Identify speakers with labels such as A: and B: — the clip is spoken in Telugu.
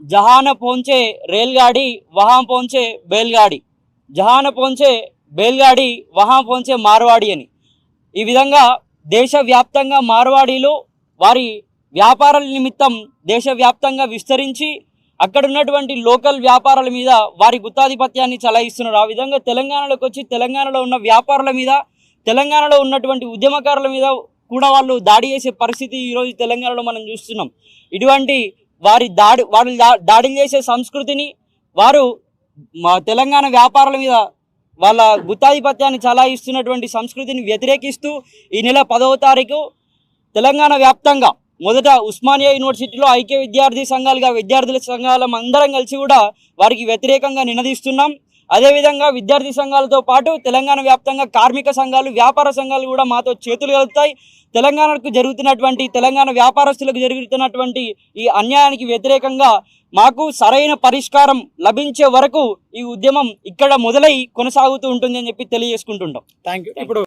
A: జహాన పోంచే రేల్గాడి వహాం పోంచే బేల్గాడి, జహాన పోంచే బేల్గాడి వహాం పోంచే మార్వాడి అని. ఈ విధంగా దేశవ్యాప్తంగా మార్వాడీలు వారి వ్యాపారాల నిమిత్తం దేశవ్యాప్తంగా విస్తరించి అక్కడ ఉన్నటువంటి లోకల్ వ్యాపారాల మీద వారి గుత్తాధిపత్యాన్ని చలాయిస్తున్నారు. ఆ విధంగా తెలంగాణలోకి వచ్చి తెలంగాణలో ఉన్న వ్యాపారుల మీద, తెలంగాణలో ఉన్నటువంటి ఉద్యమకారుల మీద కూడా వాళ్ళు దాడి చేసే పరిస్థితి ఈరోజు తెలంగాణలో మనం చూస్తున్నాం. ఇటువంటి వాళ్ళు దాడులు చేసే సంస్కృతిని, వారు తెలంగాణ వ్యాపారుల మీద వాళ్ళ గుత్తాధిపత్యాన్ని చలాయిస్తున్నటువంటి సంస్కృతిని వ్యతిరేకిస్తూ ఈ నెల 10వ తారీఖు తెలంగాణ వ్యాప్తంగా మొదట ఉస్మానియా యూనివర్సిటీలో ఐక్య విద్యార్థి సంఘాలుగా విద్యార్థుల సంఘాలం అందరం కలిసి కూడా వారికి వ్యతిరేకంగా నినదిస్తున్నాం. అదేవిధంగా విద్యార్థి సంఘాలతో పాటు తెలంగాణ వ్యాప్తంగా కార్మిక సంఘాలు, వ్యాపార సంఘాలు కూడా మాతో చేతులు కలుపుతాయి. తెలంగాణకు జరుగుతున్నటువంటి, తెలంగాణ వ్యాపారస్తులకు జరుగుతున్నటువంటి ఈ అన్యాయానికి వ్యతిరేకంగా మాకు సరైన పరిష్కారం లభించే వరకు ఈ ఉద్యమం ఇక్కడ మొదలై కొనసాగుతూ ఉంటుంది అని చెప్పి తెలియజేసుకుంటుంటాం.
B: Thank you. ఇప్పుడు